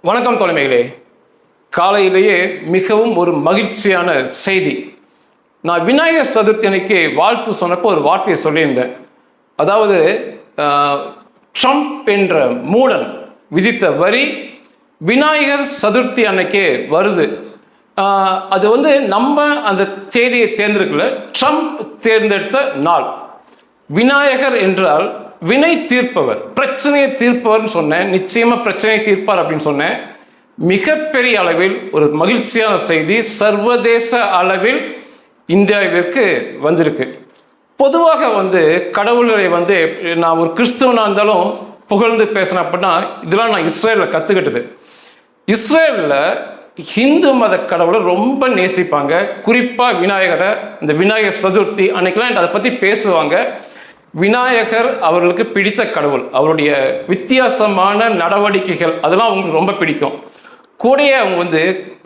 வணக்கம் தலைமைகளே. காலையிலேயே மிகவும் ஒரு மகிழ்ச்சியான செய்தி. நான் விநாயகர் சதுர்த்தி அன்னைக்கு வாழ்த்து சொன்னப்போ ஒரு வார்த்தையை சொல்லியிருந்தேன். அதாவது ட்ரம்ப் என்ற மூடன் விதித்த வரி விநாயகர் சதுர்த்தி அன்னைக்கே வருது. அது நம்ம அந்த தேதியை தேர்ந்தெடுக்கல, ட்ரம்ப் தேர்ந்தெடுத்த நாள். விநாயகர் என்றால் வினை தீர்ப்பவர், பிரச்சனையை தீர்ப்பவர்னு சொன்னேன். நிச்சயமாக பிரச்சனையை தீர்ப்பார் அப்படின்னு சொன்னேன். மிகப்பெரிய அளவில் ஒரு மகிழ்ச்சியான செய்தி சர்வதேச அளவில் இந்தியாவிற்கு வந்திருக்கு. பொதுவாக கடவுள்களை நான் ஒரு கிறிஸ்தவனாக இருந்தாலும் புகழ்ந்து பேசினேன் அப்படின்னா இதெல்லாம் நான் இஸ்ரேலில் கற்றுக்கிட்டது. இஸ்ரேலில் ஹிந்து மத கடவுளை ரொம்ப நேசிப்பாங்க. குறிப்பாக விநாயகரை, இந்த விநாயகர் சதுர்த்தி அன்னைக்கெல்லாம் அதை பற்றி பேசுவாங்க. விநாயகர் அவர்களுக்கு பிடித்த கடவுள். அவருடைய வித்தியாசமான நடவடிக்கைகள் அதெல்லாம் அவங்களுக்கு ரொம்ப பிடிக்கும். கூடயே அவங்க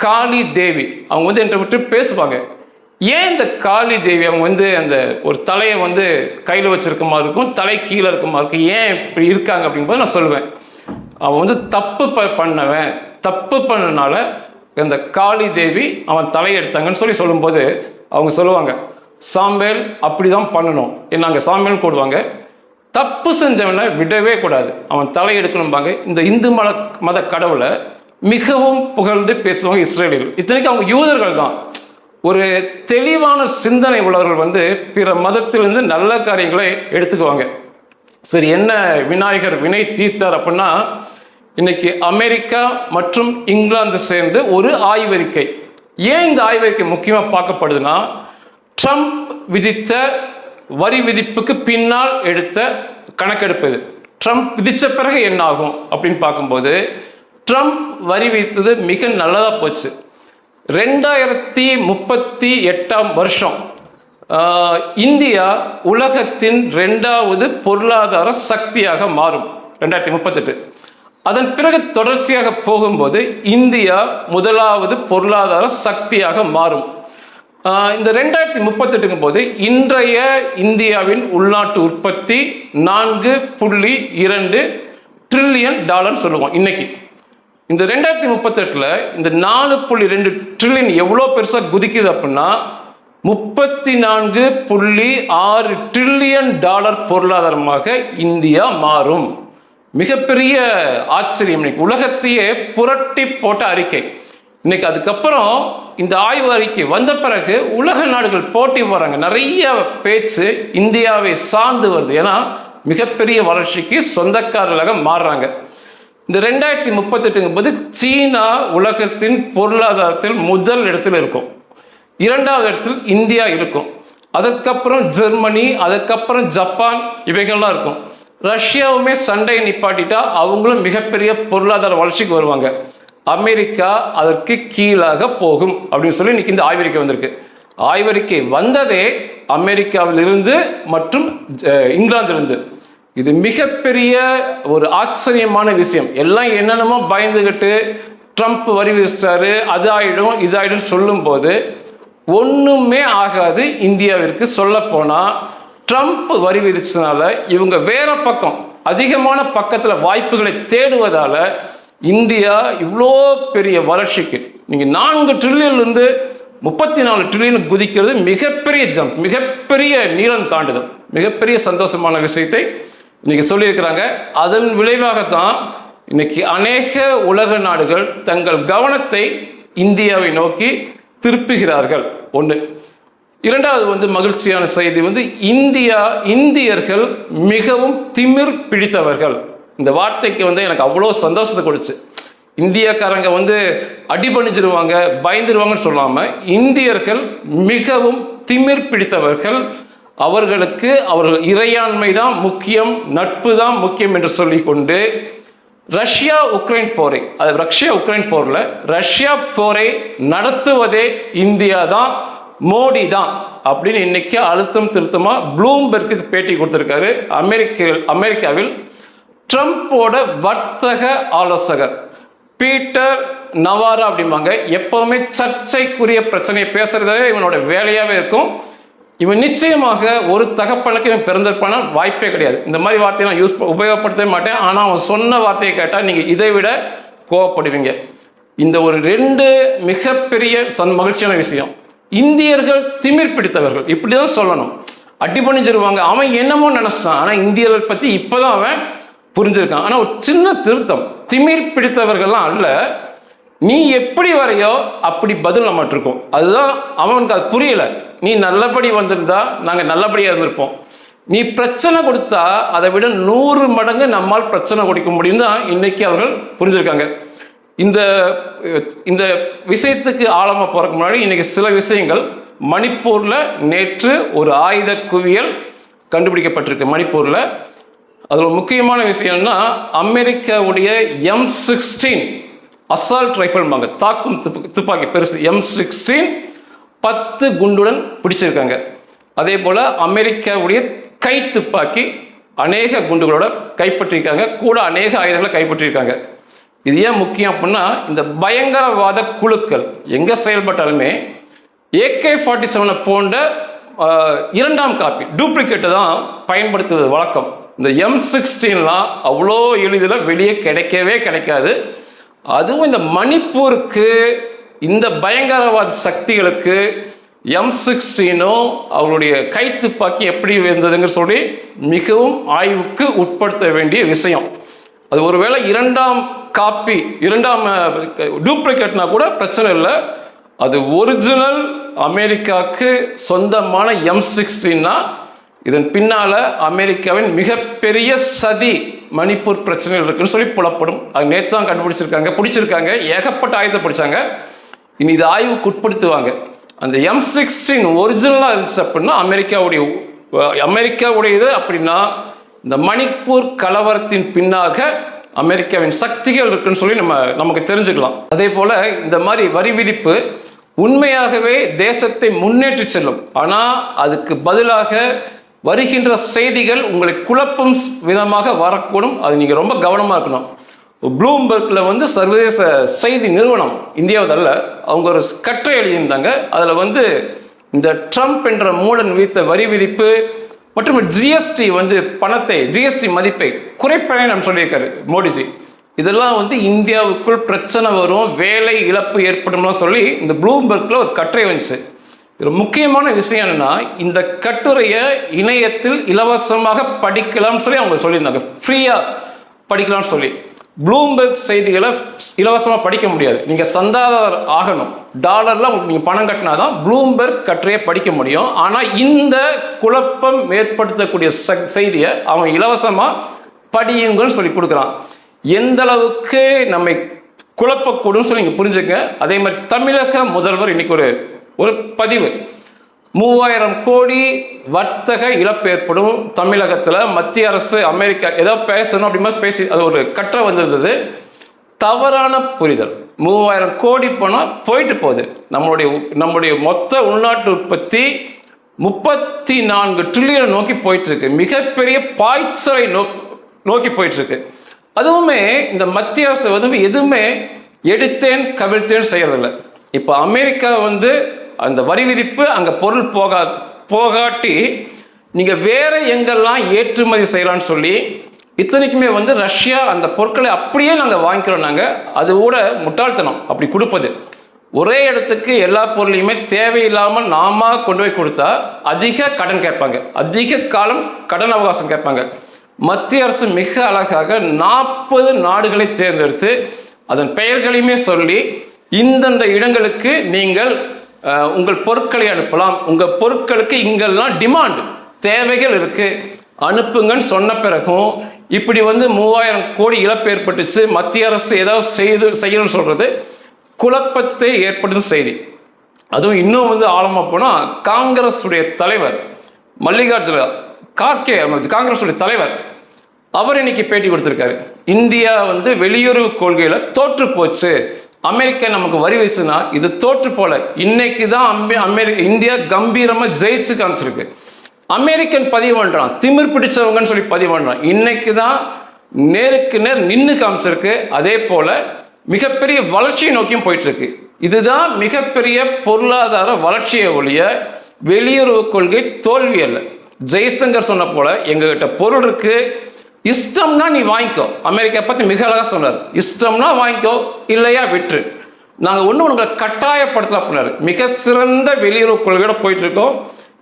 காளி தேவி அவங்க என்கிட்ட விட்டு பேசுவாங்க. ஏன் இந்த காளி தேவி அவங்க அந்த ஒரு தலையை கையில் வச்சிருக்க மாதிரி இருக்கும், தலை கீழே இருக்க மாதிரி இருக்கும், ஏன் இப்படி இருக்காங்க அப்படிங்கும்போது நான் சொல்லுவேன், அவன் தப்பு பண்ணவன், தப்பு பண்ணனால இந்த காளி தேவி அவன் தலையை எடுத்தாங்கன்னு சொல்லும்போது அவங்க சொல்லுவாங்க, சாம்பேல் அப்படி தான் பண்ணணும். நாங்கள் சாம்பேல் போடுவாங்க. தப்பு செஞ்சவனை விடவே கூடாது, அவன் தலை எடுக்கணும்பாங்க. இந்த இந்து மத கடவுளை மிகவும் புகழ்ந்து பேசுவாங்க இஸ்ரேலியர்கள். இத்தனைக்கு அவங்க யூதர்கள் தான். ஒரு தெளிவான சிந்தனை உள்ளவர்கள் பிற மதத்திலிருந்து நல்ல காரியங்களை எடுத்துக்குவாங்க. சரி, என்ன விநாயகர் வினை தீர்த்தார் அப்படின்னா, இன்னைக்கு அமெரிக்கா மற்றும் இங்கிலாந்து சேர்ந்து ஒரு ஆய்வறிக்கை. ஏன் இந்த ஆய்வறிக்கை முக்கியமாக பார்க்கப்படுதுன்னா, ட்ரம்ப் விதித்த வரி விதிப்புக்கு பின்னால் எடுத்த கணக்கெடுப்பு இது. ட்ரம்ப் விதித்த பிறகு என்ன ஆகும் அப்படின்னு பார்க்கும்போது, ட்ரம்ப் வரி விதித்தது மிக நல்லதாக போச்சு. 2038 இந்தியா உலகத்தின் 2வது பொருளாதார சக்தியாக மாறும். 2038 அதன் பிறகு தொடர்ச்சியாக போகும்போது இந்தியா 1வது பொருளாதார சக்தியாக மாறும். இந்த 2038 போது இன்றைய இந்தியாவின் உள்நாட்டு உற்பத்தி $4.2 ட்ரில்லியன் சொல்லுவோம். இன்னைக்கு இந்த 2038 இந்த $4.2 ட்ரில்லியன் எவ்வளோ பெருசாக குதிக்குது அப்படின்னா, $34.6 ட்ரில்லியன் பொருளாதாரமாக இந்தியா மாறும். மிகப்பெரிய ஆச்சரியம். இன்னைக்கு உலகத்தையே புரட்டி போட்ட அறிக்கை. இன்னைக்கு அதுக்கப்புறம் இந்த ஆய்வு அறிக்கை வந்த பிறகு உலக நாடுகள் போட்டி போறாங்க. நிறைய பேச்சு இந்தியாவை சார்ந்து வருது. ஏன்னா மிகப்பெரிய வளர்ச்சிக்கு சொந்தக்காரர்களாக மாறுறாங்க. இந்த 2038 போது சீனா உலகத்தின் பொருளாதாரத்தில் முதல் இடத்தில் இருக்கும், 2வது இடத்தில் இந்தியா இருக்கும், அதுக்கப்புறம் ஜெர்மனி, அதுக்கப்புறம் ஜப்பான், இவைகள்லாம் இருக்கும். ரஷ்யாவுமே சண்டையை நிப்பாட்டிட்டா அவங்களும் மிகப்பெரிய பொருளாதார வளர்ச்சிக்கு வருவாங்க. அமெரிக்கா அதற்கு கீழாக போகும் அப்படின்னு சொல்லி இன்னைக்கு இந்த ஆய்வறிக்கை வந்திருக்கு. ஆய்வறிக்கை வந்ததே அமெரிக்காவிலிருந்து மற்றும் இங்கிலாந்திலிருந்து. இது மிகப்பெரிய ஒரு ஆச்சரியமான விஷயம். எல்லாம் என்னென்னமோ பயந்துகிட்டு ட்ரம்ப் வரி விதிச்சிட்டாரு, அது ஆயிடும் இது ஆயிடும் சொல்லும் போது ஒண்ணுமே ஆகாது. இந்தியாவிற்கு சொல்ல போனா ட்ரம்ப் வரி விதிச்சதுனால இவங்க வேற பக்கம் அதிகமான பக்கத்துல வாய்ப்புகளை தேடுவதால இந்தியா இவ்வளோ பெரிய வளர்ச்சிக்கு, நீங்க 4 ட்ரில்லியன்லேருந்து 34 ட்ரில்லியன் குதிக்கிறது மிகப்பெரிய ஜம்ப், மிகப்பெரிய நீளம் தாண்டுதல், மிகப்பெரிய சந்தோஷமான விஷயத்தை இன்னைக்கு சொல்லியிருக்கிறாங்க. அதன் விளைவாகத்தான் இன்னைக்கு அநேக உலக நாடுகள் தங்கள் கவனத்தை இந்தியாவை நோக்கி திருப்புகிறார்கள். ஒன்று. 2வது மகிழ்ச்சியான செய்தி இந்தியர்கள் மிகவும் திமிர் பிடித்தவர்கள். இந்த வார்த்தைக்கு எனக்கு அவ்வளோ சந்தோஷத்தை கொடுச்சு. இந்தியக்காரங்க அடிபணிச்சிருவாங்க, பயந்துருவாங்கன்னு சொல்லாமல் இந்தியர்கள் மிகவும் திமிர் பிடித்தவர்கள். அவர்கள் இறையாண்மை தான் முக்கியம், நட்பு தான் முக்கியம் என்று சொல்லிக்கொண்டு ரஷ்யா உக்ரைன் போரில் ரஷ்யா போரை நடத்துவதே இந்தியா தான், மோடி தான் அப்படின்னு இன்னைக்கு அழுத்தம் திருத்தமா ப்ளூம்பெர்க்கு பேட்டி கொடுத்திருக்காரு. அமெரிக்காவில் ட்ரம்போட வர்த்தக ஆலோசகர் பீட்டர் நவாரா அப்படிம்பாங்க. எப்பவுமே சர்ச்சைக்குரிய பிரச்சனையை பேசுறதே இவனோட வேலையாவே இருக்கும். இவன் நிச்சயமாக ஒரு தகப்பனுக்கு இவன் பிறந்திருப்பான வாய்ப்பே கிடையாது. இந்த மாதிரி வார்த்தையை நான் உபயோகப்படுத்தவே மாட்டேன். ஆனால் அவன் சொன்ன வார்த்தையை கேட்டால் நீங்கள் இதை விட கோவப்படுவீங்க. இந்த ஒரு 2 மிகப்பெரிய மகிழ்ச்சியான விஷயம். இந்தியர்கள் திமிர் பிடித்தவர்கள், இப்படி தான் சொல்லணும். அடி பண்ணிச்சிருவாங்க, அவன் என்னமோ நினைச்சான், ஆனால் இந்தியர்கள் பற்றி இப்போதான் அவன் புரிஞ்சிருக்கான். ஆனால் ஒரு சின்ன திருத்தம், திமிர் பிடித்தவர்கள்லாம் அல்ல, நீ எப்படி வரையோ அப்படி பதில் நம்மகிட்ட இருக்கும். அதுதான் அவனுக்கு அது புரியல. நீ நல்லபடி வந்திருந்தா நாங்கள் நல்லபடியாக இருந்திருப்போம், நீ பிரச்சனை கொடுத்தா அதை விட 100 மடங்கு நம்மால் பிரச்சனை கொடுக்க முடியும் தான் இன்னைக்கு அவர்கள் புரிஞ்சிருக்காங்க. இந்த இந்த விஷயத்துக்கு ஆழமாக போறதுக்கு முன்னாடி இன்னைக்கு சில விஷயங்கள். மணிப்பூரில் நேற்று ஒரு ஆயுத குவியல் கண்டுபிடிக்கப்பட்டிருக்கு மணிப்பூரில். அதில் முக்கியமான விஷயம்னா அமெரிக்காவுடைய M16 அசால்ட் ரைஃபிள்பாங்க, தாக்கும் துப்பாக்கி பெருசு M16 10 குண்டுடன் பிடிச்சிருக்காங்க. அதே போல் அமெரிக்காவுடைய கை துப்பாக்கி அநேக குண்டுகளோட கைப்பற்றிருக்காங்க, கூட அநேக ஆயுதங்களை கைப்பற்றிருக்காங்க. இது ஏன் முக்கியம் அப்படின்னா, இந்த பயங்கரவாத குழுக்கள் எங்கே செயல்பட்டாலுமே AK-47 போன்ற 2ஆம் காப்பி டூப்ளிகேட்டை தான் பயன்படுத்துவது வழக்கம். இந்த M16லாம் அவ்வளோ எளிதில் வெளியே கிடைக்காது. அதுவும் இந்த மணிப்பூருக்கு இந்த பயங்கரவாத சக்திகளுக்கு M16ம் அவங்களுடைய கைத்துப்பாக்கி எப்படி இருந்ததுங்க சொல்லி மிகவும் ஆய்வுக்கு உட்படுத்த வேண்டிய விஷயம். அது ஒருவேளை 2ஆம் காப்பி 2ஆம் டூப்ளிகேட்னா கூட பிரச்சனை இல்லை. அது ஒரிஜினல் அமெரிக்காவுக்கு சொந்தமான M16னா இதன் பின்னால அமெரிக்காவின் மிகப்பெரிய சதி மணிப்பூர் பிரச்சனைகள் இருக்குன்னு சொல்லி புலப்படும். அது நேற்று தான் பிடிச்சிருக்காங்க, ஏகப்பட்ட ஆயுதத்தை பிடிச்சாங்க. இனி இது ஆய்வுக்கு உட்படுத்துவாங்க. அந்த M16 ஒரிஜினலாக இருந்துச்சு அப்படின்னா அமெரிக்காவுடையது அப்படின்னா இந்த மணிப்பூர் கலவரத்தின் பின்னாக அமெரிக்காவின் சக்திகள் இருக்குன்னு சொல்லி நமக்கு தெரிஞ்சுக்கலாம். அதே போல இந்த மாதிரி வரி விதிப்பு உண்மையாகவே தேசத்தை முன்னேற்றி செல்லும். ஆனால் அதுக்கு பதிலாக வருகின்ற செய்திகள் உங்களை குழப்பும் விதமாக வரக்கூடும். அது நீங்கள் ரொம்ப கவனமாக இருக்கணும். ப்ளூம்பர்கில் சர்வதேச செய்தி நிறுவனம், இந்தியாவில் அல்ல, அவங்க ஒரு கட்டுரை எழுதியிருந்தாங்க. அதில் இந்த ட்ரம்ப் என்ற மூடன் விதித்த வரி விதிப்பு மற்றும் ஜிஎஸ்டி ஜிஎஸ்டி மதிப்பை குறைப்பதை நம்ம சொல்லியிருக்காரு மோடிஜி. இதெல்லாம் இந்தியாவுக்குள் பிரச்சனை வரும், வேலை இழப்பு ஏற்படும்லாம் சொல்லி இந்த ப்ளூம்பர்கில் ஒரு கட்டுரை வந்துச்சு. இதில் முக்கியமான விஷயம் என்னென்னா, இந்த கட்டுரையை இணையத்தில் இலவசமாக படிக்கலாம்னு சொல்லி அவங்க சொல்லியிருந்தாங்க, ஃப்ரீயாக படிக்கலாம்னு சொல்லி. ப்ளூம்பர்க் செய்திகளை இலவசமாக படிக்க முடியாது, நீங்கள் சந்தாதாரர் ஆகணும். டாலரில் உங்களுக்கு நீங்கள் பணம் கட்டினா தான் ப்ளூம்பர்க் கட்டுரையை படிக்க முடியும். ஆனால் இந்த குழப்பம் ஏற்படுத்தக்கூடிய செய்தியை அவன் இலவசமாக படியுங்கன்னு சொல்லி கொடுக்குறான். எந்த அளவுக்கு நம்மை குழப்பக்கூடும் சொல்லி நீங்கள் புரிஞ்சுக்க. அதே மாதிரி தமிழக முதல்வர் இன்னைக்கு ஒரு பதிவு, 3000 கோடி வர்த்தக இழப்பு ஏற்படும் தமிழகத்தில், மத்திய அரசு அமெரிக்கா ஏதோ பேசணும் அப்படிமா பேசி அது ஒரு கட்டுரை வந்திருந்தது. தவறான புரிதல். 3000 கோடி பணம் போயிட்டு போகுது. நம்முடைய மொத்த உள்நாட்டு உற்பத்தி 34 ட்ரில்லியன் நோக்கி போயிட்டு இருக்கு. மிகப்பெரிய பாய்ச்சலை நோக்கி போயிட்டு இருக்கு. அதுவுமே இந்த மத்திய அரசு எதுவுமே எடுத்தேன் கவிழ்த்தேன் செய்யறதில்லை. இப்போ அமெரிக்கா அந்த வரி விதிப்பு அங்கே பொருள் போகாட்டி நீங்கள் வேற எங்கெல்லாம் ஏற்றுமதி செய்யலான்னு சொல்லி, இத்தனைக்குமே ரஷ்யா அந்த பொருட்களை அப்படியே நாங்கள் வாங்கிக்கிறோம். அது கூட முட்டாள்தனம் அப்படி கொடுப்பது. ஒரே இடத்துக்கு எல்லா பொருளையுமே தேவையில்லாமல் நாம கொண்டு போய் கொடுத்தா அதிக கடன் கேட்பாங்க, அதிக காலம் கடன் அவகாசம் கேட்பாங்க. மத்திய அரசு மிக அழகாக 40 நாடுகளை தேர்ந்தெடுத்து அதன் பெயர்களையுமே சொல்லி, இந்தந்த இடங்களுக்கு நீங்கள் உங்கள் பொருட்களை அனுப்பலாம், உங்கள் பொருட்களுக்கு இங்கெல்லாம் டிமாண்ட் தேவைகள் இருக்கு, அனுப்புங்கன்னு சொன்ன பிறகும் இப்படி 3000 கோடி இழப்பு ஏற்பட்டுச்சு, மத்திய அரசு ஏதாவது செய்யணும்னு சொல்றது குழப்பத்தை ஏற்படுத்தும் செய்தி. அதுவும் இன்னும் ஆழமாக போனால் காங்கிரஸ் உடைய தலைவர் மல்லிகார்ஜுன கார்கே, காங்கிரஸ் தலைவர், அவர் இன்னைக்கு பேட்டி கொடுத்திருக்காரு. இந்தியா வெளியுறவு கொள்கையில் தோற்று போச்சு, அமெரிக்கா நமக்கு வரி வச்சுன்னா இது தோற்று போல. இன்னைக்கு தான் இந்தியா கம்பீரமாக ஜெயிச்சு காமிச்சிருக்கு. அமெரிக்கன் பதிவு பண்ணுறான், திமிர் பிடிச்சவங்கன்னு சொல்லி பதிவு பண்ணுறான். இன்னைக்கு தான் நேருக்கு நேர் நின்று காமிச்சிருக்கு. அதே போல மிகப்பெரிய வளர்ச்சியை நோக்கியும் போயிட்டு இருக்கு. இதுதான் மிகப்பெரிய பொருளாதார வளர்ச்சியை ஒழிய வெளியுறவு கொள்கை தோல்வி அல்ல. ஜெய்சங்கர் சொன்ன போல எங்ககிட்ட பொருள் இருக்கு, இஷ்டம்னா நீ வாங்கிக்கோ. அமெரிக்கா பற்றி மிக அழகாக சொன்னார். இஷ்டம்னா வாங்கிக்கோ, இல்லையா விட்டுரு. நாங்கள் ஒன்று உங்களை கட்டாயப்படுத்தலாம் அப்படின்னாரு. மிக சிறந்த வெளியுறவு கொள்கையோட போயிட்டு இருக்கோம்.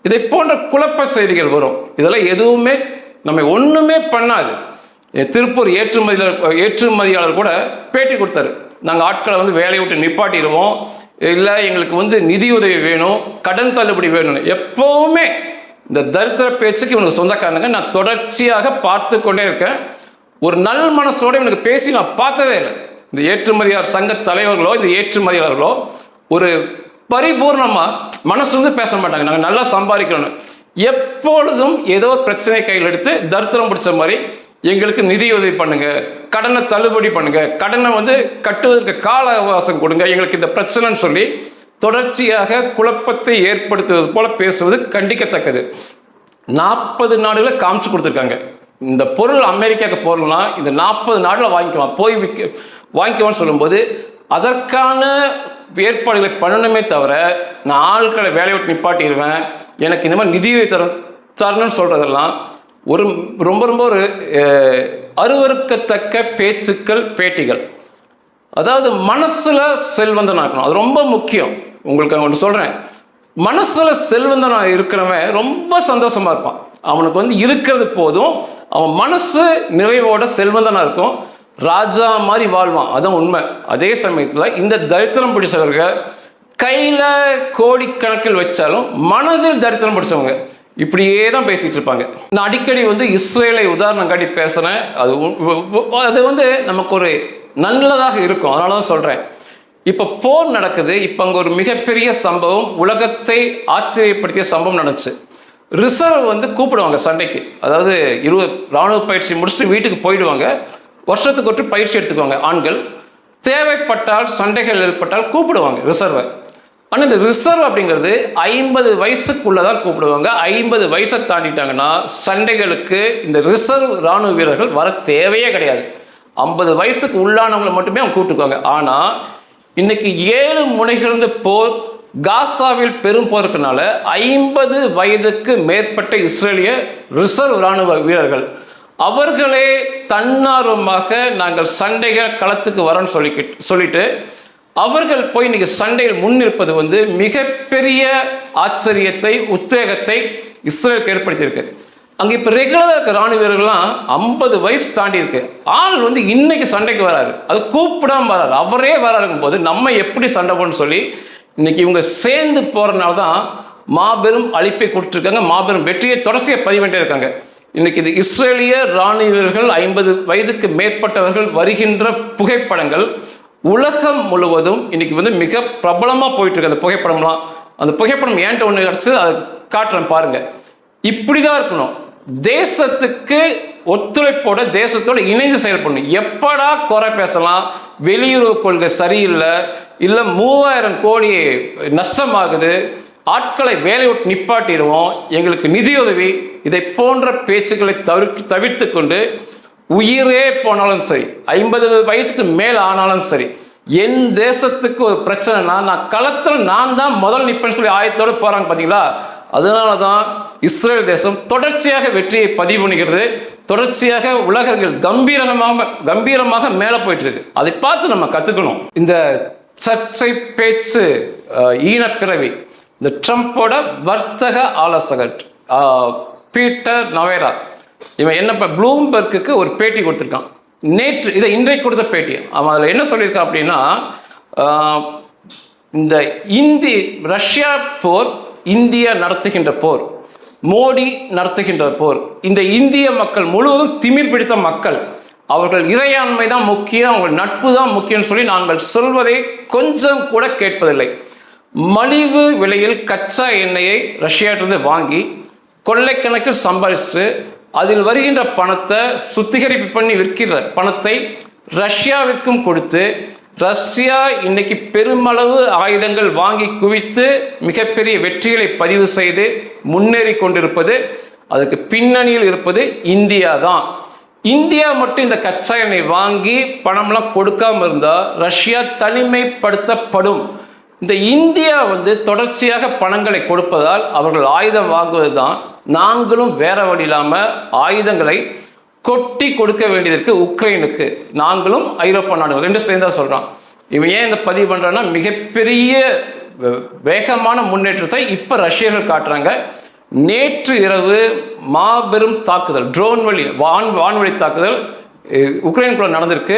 இதை போன்ற குழப்ப செய்திகள் வரும். இதெல்லாம் எதுவுமே நம்ம ஒன்றுமே பண்ணாது. திருப்பூர் ஏற்றுமதியாளர் கூட பேட்டி கொடுத்தாரு. நாங்கள் ஆட்களை வேலையை விட்டு நிப்பாட்டிடுவோம், இல்லை எங்களுக்கு நிதியுதவி வேணும், கடன் தள்ளுபடி வேணும்னு. எப்போவுமே இந்த தரித்திர பேச்சுக்கு இவனுக்கு சொந்தக்காரங்க. நான் தொடர்ச்சியாக பார்த்து கொண்டே இருக்கேன். ஒரு நல் மனசோடு இவனுக்கு பேசி நான் பார்த்ததே இல்லை. இந்த ஏற்றுமதியாளர் சங்க தலைவர்களோ இந்த ஏற்றுமதியாளர்களோ ஒரு பரிபூர்ணமாக மனசு பேச மாட்டாங்க. நாங்கள் நல்லா சம்பாதிக்கணும். எப்பொழுதும் ஏதோ பிரச்சனை கையில் எடுத்து தரித்திரம் பிடிச்ச மாதிரி எங்களுக்கு நிதி உதவி பண்ணுங்க, கடனை தள்ளுபடி பண்ணுங்க, கடனை கட்டுவதற்கு கால அவகாசம் கொடுங்க, எங்களுக்கு இந்த பிரச்சனைன்னு சொல்லி தொடர்ச்சியாக குழப்பத்தை ஏற்படுத்துவது போல பேசுவது கண்டிக்கத்தக்கது. 40 நாடுகளை காமிச்சு கொடுத்துருக்காங்க. இந்த பொருள் அமெரிக்காவுக்கு பொருள்னா இந்த 40 நாடுல வாங்கிக்குவான், போய் வாங்கிக்குவான்னு சொல்லும்போது அதற்கான ஏற்பாடுகளை பண்ணணுமே தவிர நான் ஆட்களை வேலையை விட்டு நிப்பாட்டிடுவேன், எனக்கு இந்த மாதிரி நிதியை தரணும்னு சொல்றதெல்லாம் ஒரு ரொம்ப ரொம்ப ஒரு அருவருக்கத்தக்க பேச்சுக்கள், பேட்டிகள். அதாவது மனசுல செல்வந்தனா இருக்கணும், அது ரொம்ப முக்கியம். உங்களுக்கு ஒன்று சொல்றேன், மனசுல செல்வந்தனா இருக்கிறவன் ரொம்ப சந்தோஷமா இருப்பான். அவனுக்கு இருக்கிறது போதும், அவன் மனசு நிறைவோட செல்வந்தனா இருக்கும், ராஜா மாதிரி வாழ்வான். அதான் உண்மை. அதே சமயத்தில் இந்த தரித்திரம் பிடிச்சவர்கள் கையில் கோடிக்கணக்கில் வச்சாலும் மனதில் தரித்திரம் பிடிச்சவங்க இப்படியே தான் பேசிகிட்டு இருப்பாங்க. நான் அடிக்கடி இஸ்ரேலை உதாரணம் காட்டி பேசுகிறேன். அது நமக்கு ஒரு நல்லதாக இருக்கும், அதனால தான் சொல்கிறேன். இப்போ போர் நடக்குது. இப்போ அங்கே ஒரு மிகப்பெரிய சம்பவம், உலகத்தை ஆச்சரியப்படுத்திய சம்பவம் நடந்துச்சு. ரிசர்வ் கூப்பிடுவாங்க சண்டைக்கு. அதாவது இராணுவ பயிற்சி முடிச்சுட்டு வீட்டுக்கு போயிடுவாங்க. வருஷத்துக்கு ஒரு பயிற்சி எடுத்துக்குவாங்க ஆண்கள். தேவைப்பட்டால் சண்டைகள் ஏற்பட்டால் கூப்பிடுவாங்க ரிசர்வை. ஆனால் இந்த ரிசர்வ் அப்படிங்கிறது 50 வயசுக்குள்ளே தான் கூப்பிடுவாங்க. 50 வயசை தாண்டிட்டாங்கன்னா சண்டைகளுக்கு இந்த ரிசர்வ் இராணுவ வீரர்கள் வர தேவையே கிடையாது. 50 வயசுக்கு உள்ளானவங்களை மட்டுமே அவங்க கூப்பிட்டுக்குவாங்க. ஆனால் இன்னைக்கு 7 முனைகளிலிருந்து போர், காசாவில் பெரும் போருக்குனால 50 வயதுக்கு மேற்பட்ட இஸ்ரேலிய ரிசர்வ் இராணுவ வீரர்கள் அவர்களே தன்னார்வமாக நாங்கள் சண்டைகள் களத்துக்கு வரோன்னு சொல்லிட்டு அவர்கள் போய் இன்னைக்கு சண்டையில் முன்னிற்பது மிகப்பெரிய ஆச்சரியத்தை, உத்வேகத்தை இஸ்ரேலுக்கு ஏற்படுத்தியிருக்கு. அங்கே இப்போ ரெகுலராக இருக்க இராணுவ வீரர்கள்லாம் 50 வயசு தாண்டி இருக்கு. ஆள் இன்னைக்கு சண்டைக்கு வராரு, அது கூப்பிடாம வராரு, அவரே வராருங்கும் போது நம்ம எப்படி சண்டை போடணும்னு சொல்லி இன்னைக்கு இவங்க சேர்ந்து போறதுனால தான் மாபெரும் அழிப்பை கொடுத்துருக்காங்க, மாபெரும் வெற்றியை தொடர்ச்சியை பதிவேண்டே இருக்காங்க. இன்னைக்கு இது இஸ்ரேலிய இராணுவ வீரர்கள் 50 வயதுக்கு மேற்பட்டவர்கள் வருகின்ற புகைப்படங்கள் உலகம் முழுவதும் இன்னைக்கு மிக பிரபலமாக போயிட்டு இருக்கு. அந்த புகைப்படம்லாம், அந்த புகைப்படம் ஏன்ட்ட ஒன்று கிடச்சி அதை காட்டுறேன் பாருங்க. இப்படி தான் இருக்கணும். தேசத்துக்கு ஒத்துழைப்போட, தேசத்தோட இணைஞ்சு செயல்படணும். எப்படா குறை பேசலாம், வெளியுறவு கொள்கை சரியில்லை, இல்லை 3000 கோடி நஷ்டமாகுது, ஆட்களை வேலை விட்டு நிப்பாட்டிடுவோம், எங்களுக்கு நிதியுதவி, இதை போன்ற பேச்சுக்களை தவிர்த்து கொண்டு உயிரே போனாலும் சரி, 50 வயசுக்கு மேலே ஆனாலும் சரி, என் தேசத்துக்கு ஒரு பிரச்சனைனா நான் களத்தில் நான் தான் முதல் நிற்பேன்னு சொல்லி ஆயத்தோடு போகிறாங்க பார்த்தீங்களா. அதனால தான் இஸ்ரேல் தேசம் தொடர்ச்சியாக வெற்றியை பதிவு பண்ணுகிறது. தொடர்ச்சியாக உலகங்கள் கம்பீரமாக மேலே போயிட்டு இருக்கு. அதை பார்த்து நம்ம கற்றுக்கணும். இந்த சர்ச்சை பேச்சு ஈனப்பிறவி, இந்த ட்ரம்போட வர்த்தக ஆலோசகர் பீட்டர் நவேரா, இவன் என்ன ப்ளூம்பர்க்கு ஒரு பேட்டி கொடுத்துருக்கான். இன்றைக்கு கொடுத்த பேட்டி. அவன் அதில் என்ன சொல்லியிருக்கான் அப்படின்னா, இந்த ரஷ்யா போர், இந்தியா நடத்துகின்ற போர், மோடி நடத்துகின்ற போர், இந்த இந்திய மக்கள் முழுவதும் திமிர் பிடித்த மக்கள், அவர்கள் இறையாண்மை தான் முக்கியம், அவர்கள் நட்பு தான் முக்கியம்னு சொல்லி நாங்கள் சொல்வதை கொஞ்சம் கூட கேட்பதில்லை. மலிவு விலையில் கச்சா எண்ணெயை ரஷ்யாவிலிருந்து வாங்கி கொள்ளைக்கணக்கில் சம்பாதிச்சுட்டு அதில் வருகின்ற பணத்தை சுத்திகரிப்பு பண்ணி விற்கிற பணத்தை ரஷ்யாவிற்கும் கொடுத்து, ரஷ்யா இன்னைக்கு பெருமளவு ஆயுதங்கள் வாங்கி குவித்து மிகப்பெரிய வெற்றிகளை பதிவு செய்து முன்னேறி கொண்டிருப்பது, அதுக்கு பின்னணியில் இருப்பது இந்தியா தான். இந்தியா மட்டும் இந்த கச்சா எண்ணெய் வாங்கி பணம்லாம் கொடுக்காம இருந்தால் ரஷ்யா தனிமைப்படுத்தப்படும். இந்த இந்தியா தொடர்ச்சியாக பணங்களை கொடுப்பதால் அவர்கள் ஆயுதம் வாங்குவது தான். நாங்களும் வேற வழி இல்லாமல் ஆயுதங்களை கொட்டி கொடுக்க வேண்டியதற்கு உக்ரைனுக்கு நாங்களும் ஐரோப்பா நாடுகள் ரெண்டு சேர்ந்தா சொல்கிறான். இவன் ஏன் இந்த பதிவு பண்ணுறான்னா, மிகப்பெரிய வேகமான முன்னேற்றத்தை இப்போ ரஷ்யர்கள் காட்டுறாங்க. நேற்று இரவு மாபெரும் தாக்குதல், ட்ரோன் வழி வான்வழி தாக்குதல் உக்ரைனுக்குள்ள நடந்திருக்கு.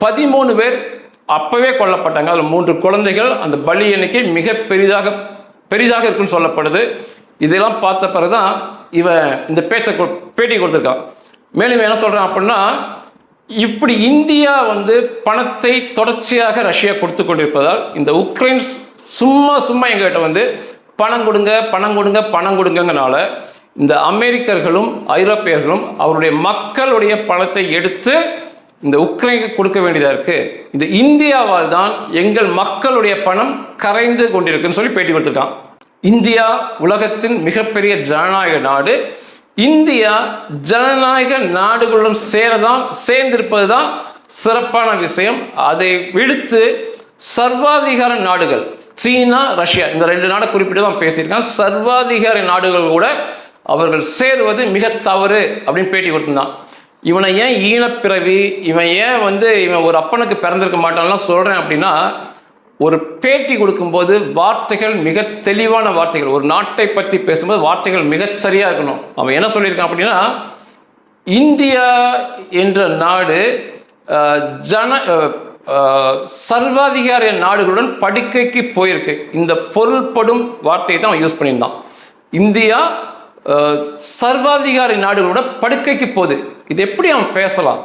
13 பேர் அப்பவே கொல்லப்பட்டாங்க. அதில் 3 குழந்தைகள். அந்த பலி எண்ணிக்கை மிக பெரிதாக இருக்குன்னு சொல்லப்படுது. இதெல்லாம் பார்த்த பிறகுதான் இவன் இந்த பேட்டி கொடுத்துருக்கான். மேலும் என்ன சொல்றான் அப்படின்னா, இப்படி இந்தியா பணத்தை தொடர்ச்சியாக ரஷ்யா கொடுத்து கொண்டிருப்பதால் இந்த உக்ரைன் சும்மா எங்ககிட்ட பணம் கொடுங்கனால இந்த அமெரிக்கர்களும் ஐரோப்பியர்களும் அவருடைய மக்களுடைய பணத்தை எடுத்து இந்த உக்ரைனுக்கு கொடுக்க வேண்டியதாக இருக்கு. இந்த இந்தியாவால் தான் எங்கள் மக்களுடைய பணம் கரைந்து கொண்டிருக்குன்னு சொல்லி பேட்டி கொடுத்துருக்கான். இந்தியா உலகத்தின் மிகப்பெரிய ஜனநாயக நாடு. இந்தியா ஜனநாயக நாடுகளுடன் சேர்ந்திருப்பது தான் சிறப்பான விஷயம். அதை விடுத்து சர்வாதிகார நாடுகள், சீனா, ரஷ்யா, இந்த 2 நாடை குறிப்பிட்டு தான் பேசியிருக்கான். சர்வாதிகார நாடுகள் கூட அவர்கள் சேருவது மிக தவறு அப்படின்னு பேட்டி கொடுத்துருந்தான். இவனை ஏன் ஈனப்பிறவி, இவன் ஏன் இவன் ஒரு அப்பனுக்கு பிறந்திருக்க மாட்டான்லாம் சொல்கிறேன் அப்படின்னா, ஒரு பேட்டி கொடுக்கும்போது வார்த்தைகள் மிக தெளிவான வார்த்தைகள், ஒரு நாட்டை பற்றி பேசும்போது வார்த்தைகள் மிகச்சரியாக இருக்கணும். அவன் என்ன சொல்லியிருக்கான் அப்படின்னா, இந்தியா என்ற நாடு சர்வாதிகார நாடுகளுடன் படுக்கைக்கு போயிருக்கு. இந்த பொருள்படும் வார்த்தையை தான் அவன் யூஸ் பண்ணியிருந்தான். இந்தியா சர்வாதிகாரி நாடுகளோட படுக்கைக்கு போகுது. இது எப்படி அவன் பேசலாம்?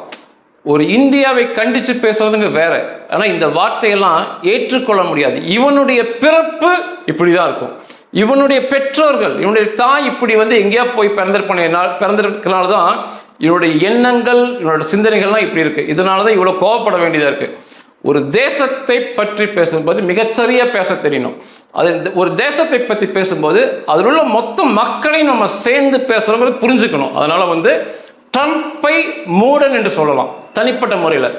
ஒரு இந்தியாவை கண்டித்து பேசுறதுங்க வேற. ஆனால் இந்த வார்த்தையெல்லாம் ஏற்றுக்கொள்ள முடியாது. இவனுடைய பிறப்பு இப்படி தான் இருக்கும். இவனுடைய பெற்றோர்கள், இவனுடைய தாய் இப்படி எங்கேயா போய் பிறந்திருக்கிறனால தான் இவனுடைய எண்ணங்கள், இவனுடைய சிந்தனைகள்லாம் இப்படி இருக்கு. இதனால தான் இவ்வளோ கோவப்பட வேண்டியதாக இருக்கு. ஒரு தேசத்தை பற்றி பேசும்போது மிகச்சரியாக பேச தெரியணும். அது ஒரு தேசத்தை பற்றி பேசும்போது அதில் உள்ள மொத்த மக்களையும் நம்ம சேர்ந்து பேசுகிறவங்க புரிஞ்சுக்கணும். அதனால் ட்ரம்ப்பை மூடன் என்று சொல்லலாம் தனிப்பட்ட முறையில்.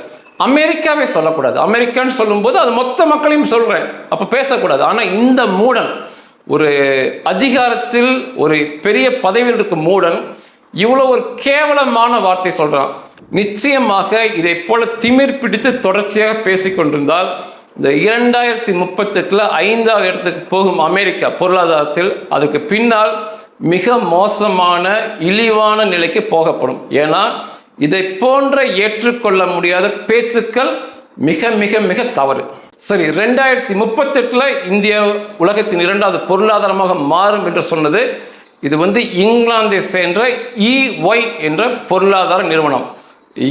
அமெரிக்காவே சொல்லக்கூடாது. அமெரிக்கான்னு சொல்லும்போது அது மொத்த மக்களையும் சொல்கிறேன், அப்போ பேசக்கூடாது. ஆனால் இந்த மூடன், ஒரு அதிகாரத்தில் ஒரு பெரிய பதவியில் இருக்கும் மூடன் இவ்வளோ ஒரு கேவலமான வார்த்தை சொல்கிறான். நிச்சயமாக இதை போல திமிர் பிடித்து தொடர்ச்சியாக பேசிக்கொண்டிருந்தால் இந்த 2038 5வது இடத்துக்கு போகும் அமெரிக்கா பொருளாதாரத்தில், அதுக்கு பின்னால் மிக மோசமான இழிவான நிலைக்கு போகப்படும். ஏன்னா இதை போன்ற ஏற்றுக்கொள்ள முடியாத பேச்சுக்கள் மிக மிக மிக தவறு. சரி, 2038 இந்தியா உலகத்தின் 2வது பொருளாதாரமாக மாறும் என்று சொன்னது இது இங்கிலாந்தை சேர்ந்த EY என்ற பொருளாதார நிறுவனம்,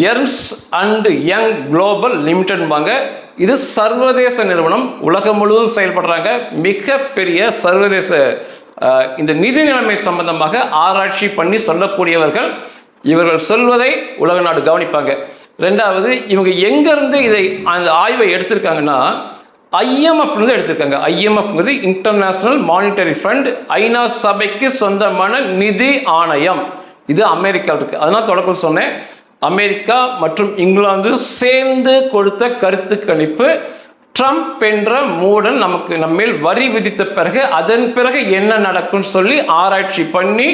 எர்ன்ஸ் அண்ட் யங் குளோபல் லிமிடெட் வாங்க. இது சர்வதேச நிறுவனம், உலகம் முழுவதும் செயல்படுறாங்க. மிகப்பெரிய சர்வதேச இந்த நிதி நிலைமை சம்பந்தமாக ஆராய்ச்சி பண்ணி சொல்லக்கூடியவர்கள். இவர்கள் சொல்வதை உலக நாடு கவனிப்பாங்க. 2வது, இவங்க எங்கேருந்து இதை அந்த ஆய்வை எடுத்திருக்காங்கன்னா IMF எடுத்திருக்காங்க. IMF இன்டர்நேஷனல் மானிட்டரி ஃபண்ட், ஐநா சபைக்கு சொந்தமான நிதி ஆணையம். இது அமெரிக்காவில் இருக்கு. அதனால தொடக்கம் சொன்னேன், அமெரிக்கா மற்றும் இங்கிலாந்து சேர்ந்து கொடுத்த கருத்து கணிப்பு. ட்ரம்ப் என்ற மூடன் நம்மேல் வரி விதித்த பிறகு அதன் பிறகு என்ன நடக்கும்னு சொல்லி ஆராய்ச்சி பண்ணி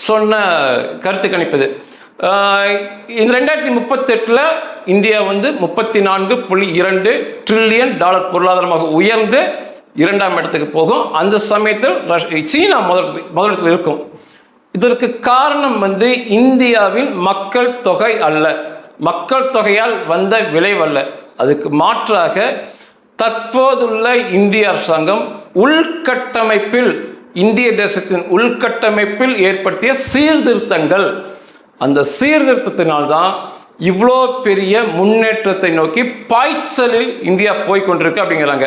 சொன்ன கருத்து கணிப்பது. இந்த 2038 இந்தியா 34.2 ட்ரில்லியன் டாலர் பொருளாதாரமாக உயர்ந்து 2ஆம் இடத்துக்கு போகும். அந்த சமயத்தில் சீனா முதலிடத்தில் இருக்கும். இதற்கு காரணம் இந்தியாவின் மக்கள் தொகை அல்ல, மக்கள் தொகையால் வந்த விளைவல்ல. அதுக்கு மாற்றாக தற்போதுள்ள இந்திய அரசாங்கம் உள்கட்டமைப்பில், இந்திய தேசத்தின் உள்கட்டமைப்பில் ஏற்படுத்திய சீர்திருத்தங்கள், அந்த சீர்திருத்தத்தினால்தான் இவ்வளோ பெரிய முன்னேற்றத்தை நோக்கி பாய்ச்சலில் இந்தியா போய்கொண்டிருக்கு அப்படிங்கிறாங்க.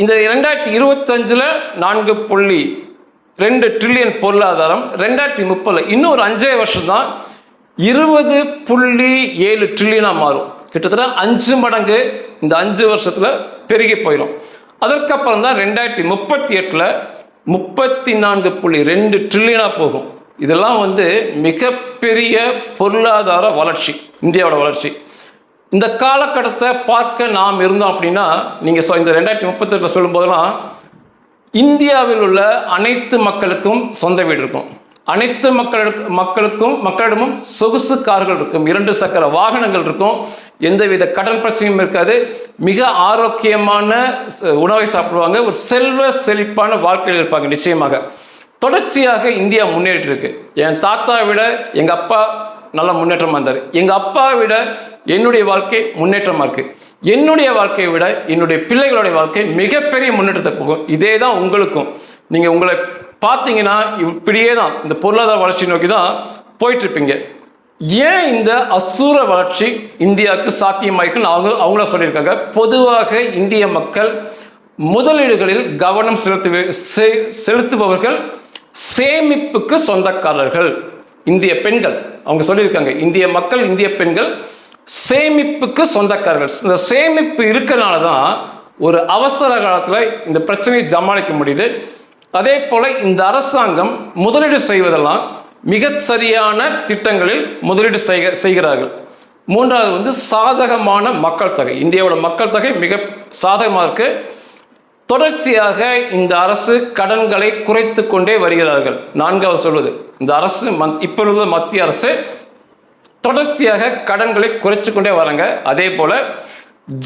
இந்த 2025 4.2 ட்ரில்லியன் பொருளாதாரம், 2030 இன்னும் ஒரு 5 வருஷம் தான் 20.7 ட்ரில்லியனாக மாறும். கிட்டத்தட்ட 5 மடங்கு இந்த 5 வருஷத்தில் பெருகி போயிடும். அதற்கப்புறம் தான் 2038 34.2 ட்ரில்லியனாக போகும். இதெல்லாம் மிகப்பெரிய பொருளாதார வளர்ச்சி, இந்தியாவோட வளர்ச்சி. இந்த காலகட்டத்தை பார்க்க நாம் இருந்தோம் அப்படின்னா, நீங்கள் இந்த 2038 சொல்லும் போதெல்லாம் இந்தியாவில் உள்ள அனைத்து மக்களுக்கும் சொந்த வீடு இருக்கும், அனைத்து மக்களிடமும் சொகுசு கார்கள் இருக்கும், 2 சக்கர வாகனங்கள் இருக்கும், எந்தவித கடன் பிரச்சனையும் இருக்காது, மிக ஆரோக்கியமான உணவை சாப்பிடுவாங்க, ஒரு செல்வ செழிப்பான வாழ்க்கையில் இருப்பாங்க. நிச்சயமாக தொடர்ச்சியாக இந்தியா முன்னேறிட்டு இருக்கு. என் தாத்தாவை விட எங்கள் அப்பா நல்ல முன்னேற்றமாக இருந்தார், எங்கள் அப்பாவை விட என்னுடைய வாழ்க்கை முன்னேற்றமாக இருக்குது, என்னுடைய வாழ்க்கையை விட என்னுடைய பிள்ளைகளுடைய வாழ்க்கை மிகப்பெரிய முன்னேற்றத்தை போகும். இதே தான் உங்களுக்கும். நீங்கள் உங்களை பார்த்தீங்கன்னா இப்படியே தான் இந்த பொருளாதார வளர்ச்சி நோக்கி தான் போயிட்டுருப்பீங்க. ஏன் இந்த அசூர வளர்ச்சி இந்தியாவுக்கு சாத்தியமாயிருக்குன்னு அவங்கள சொல்லியிருக்காங்க. பொதுவாக இந்திய மக்கள் முதலீடுகளில் கவனம் செலுத்துபவர்கள், சேமிப்புக்கு சொந்தக்காரர்கள் இந்திய பெண்கள். அவங்க சொல்லியிருக்காங்க, இந்திய மக்கள், இந்திய பெண்கள் சேமிப்புக்கு சொந்தக்காரர்கள். இந்த சேமிப்பு இருக்கிறனால தான் ஒரு அவசர காலத்தில் இந்த பிரச்சனையை சமாளிக்க முடியுது. அதே போல் இந்த அரசாங்கம் முதலீடு செய்வதெல்லாம் மிக சரியான திட்டங்களில் முதலீடு செய்கிறார்கள். மூன்றாவது சாதகமான மக்கள் தொகை. இந்தியாவோட மக்கள் தொகை மிக சாதகமாக இருக்கு. தொடர்ச்சியாக இந்த அரசு கடன்களை குறைத்து கொண்டே வருகிறார்கள். நான்காவது சொல்வது, இந்த அரசு இப்பொழுது மத்திய அரசு தொடர்ச்சியாக கடன்களை குறைச்சு கொண்டே வராங்க. அதே போல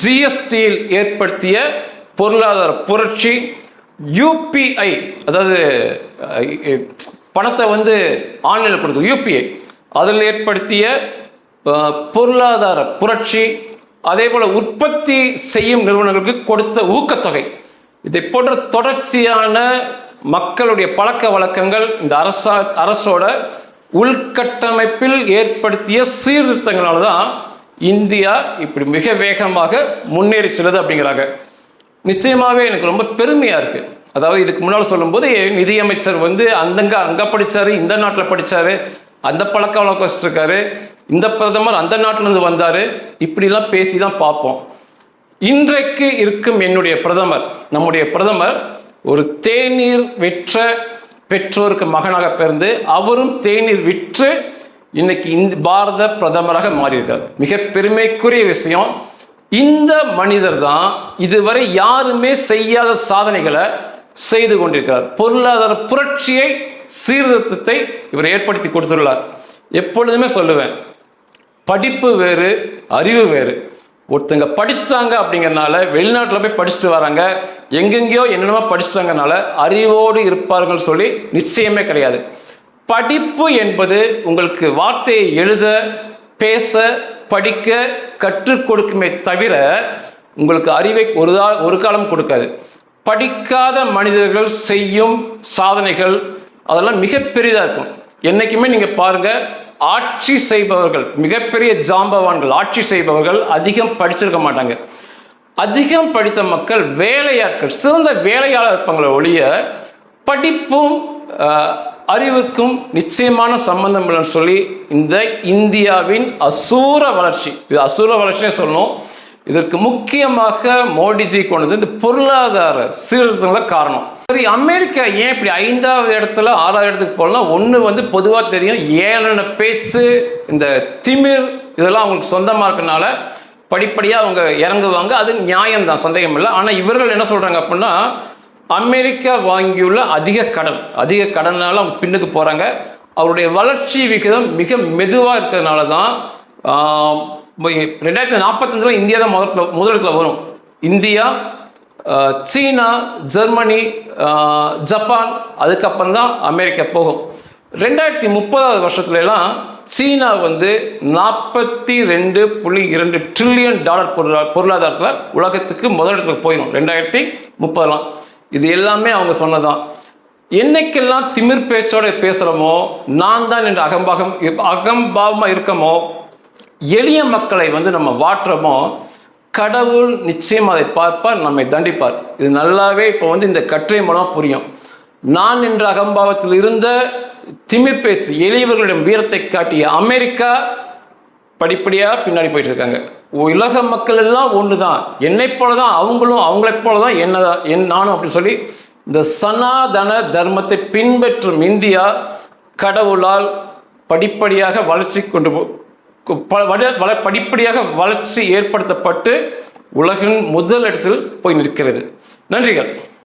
ஜிஎஸ்டியில் ஏற்படுத்திய பொருளாதார புரட்சி, யூபிஐ, அதாவது பணத்தை ஆன்லைனில் கொடுக்கும் யூபிஐ, அதில் ஏற்படுத்திய பொருளாதார புரட்சி, அதே போல் உற்பத்தி செய்யும் நிறுவனங்களுக்கு கொடுத்த ஊக்கத்தொகை, இதை போன்ற தொடர்ச்சியான மக்களுடைய பழக்க வழக்கங்கள் இந்த அரசோட உள்கட்டமைப்பில் ஏற்படுத்திய சீர்திருத்தங்களால தான் இந்தியா இப்படி மிக வேகமாக முன்னேறி செல்லுது அப்படிங்கிறாங்க. நிச்சயமாகவே எனக்கு ரொம்ப பெருமையாக இருக்குது. அதாவது இதுக்கு முன்னால் சொல்லும்போது நிதியமைச்சர் அங்கே படித்தார், இந்த நாட்டில் படித்தார், அந்த பழக்க வழக்கம் வச்சுருக்காரு, இந்த பிரதமர் அந்த நாட்டிலேருந்து வந்தார், இப்படிலாம் பேசி தான் பார்ப்போம். இன்றைக்கு இருக்கும் நம்முடைய பிரதமர் ஒரு தேநீர் விற்ற பெற்றோருக்கு மகனாக பிறந்து அவரும் தேநீர் விற்று இன்னைக்கு பாரத பிரதமராக மாறியிருக்கார். மிக பெருமைக்குரிய விஷயம். இந்த மனிதர் தான் இதுவரை யாருமே செய்யாத சாதனைகளை செய்து கொண்டிருக்கிறார். பொருளாதார புரட்சியை, சீர்திருத்தத்தை இவர் ஏற்படுத்தி கொடுத்துள்ளார். எப்பொழுதுமே சொல்லுவேன், படிப்பு வேறு, அறிவு வேறு. ஒருத்தங்க படிச்சுட்டாங்க அப்படிங்கிறனால, வெளிநாட்டில் போய் படிச்சுட்டு வராங்க, எங்கெங்கேயோ என்னென்னமோ படிச்சுட்டாங்கனால அறிவோடு இருப்பார்கள் சொல்லி நிச்சயமே கிடையாது. படிப்பு என்பது உங்களுக்கு வார்த்தையை எழுத, பேச, படிக்க கற்றுக் கொடுக்குமே தவிர உங்களுக்கு அறிவை ஒரு காலம் கொடுக்காது. படிக்காத மனிதர்கள் செய்யும் சாதனைகள் அதெல்லாம் மிக பெரிதாக இருக்கும். என்றைக்குமே நீங்கள் பாருங்கள், ஆட்சி செய்பவர்கள், மிகப்பெரிய ஜாம்பவான்கள், ஆட்சி செய்பவர்கள் அதிகம் படிச்சிருக்க மாட்டாங்க. அதிகம் படித்த மக்கள் வேலையாட்கள், சிறந்த வேலையாளர் இருப்பாங்களே ஒழிய படிப்பும் அறிவுக்கும் நிச்சயமான சம்பந்தம் இல்லைன்னு சொல்லி இந்த இந்தியாவின் அசூர வளர்ச்சி, இது அசூர வளர்ச்சினே சொல்லணும். இதற்கு முக்கியமாக மோடிஜி கொண்டது இந்த பொருளாதார சீர்திருத்தங்கள் காரணம். சரி, அமெரிக்கா ஏன் இப்படி 5வது இடத்துல 6வது இடத்துக்கு போகலாம்? ஒன்று பொதுவாக தெரியும், ஏளன பேச்சு, இந்த திமிர், இதெல்லாம் அவங்களுக்கு சொந்தமாக இருக்கனால படிப்படியாக அவங்க இறங்குவாங்க. அது நியாயம்தான், சந்தேகம் இல்லை. ஆனால் இவர்கள் என்ன சொல்கிறாங்க அப்படின்னா, அமெரிக்கா வாங்கியுள்ள அதிக கடனால் அவங்க பின்னுக்கு போகிறாங்க. அவருடைய வளர்ச்சி விகிதம் மிக மெதுவாக இருக்கிறதுனால தான் 2045 இந்தியா தான் முதலிடத்தில் வரும். இந்தியா, சீனா, ஜெர்மனி, ஜப்பான், அதுக்கப்புறம் தான் அமெரிக்கா போகும். 2030 வருஷத்துலலாம் சீனா $42.2 ட்ரில்லியன் பொருளாதாரத்தில் உலகத்துக்கு முதலிடத்துக்கு போயிடும் 2030. இது எல்லாமே அவங்க சொன்னதான். என்னைக்கெல்லாம் திமிர் பேச்சோட பேசுகிறோமோ, நான் தான் என்று அகம்பாவமாக இருக்கமோ, எளிய மக்களை நம்ம வாட்டுறோமோ, கடவுள் நிச்சயம் அதை பார்ப்பார், நம்மை தண்டிப்பார். இது நல்லாவே இப்போ இந்த கட்டுரை மூலமாக புரியும். நான் என்ற அகம்பாவத்தில் இருந்த திமிர் பேச்சு, எளியவர்களிடம் வீரத்தை காட்டிய அமெரிக்கா படிப்படியாக பின்னாடி போயிட்டு இருக்காங்க. உலக மக்கள் எல்லாம் ஒன்று தான், என்னை போல தான் அவங்களும், அவங்களைப் போல தான் நானும் அப்படின்னு சொல்லி இந்த சனாதன தர்மத்தை பின்பற்றும் இந்தியா கடவுளால் படிப்படியாக படிப்படியாக வளர்ச்சி ஏற்படுத்தப்பட்டு உலகின் முதல் இடத்தில் போய் நிற்கிறது. நன்றிகள்.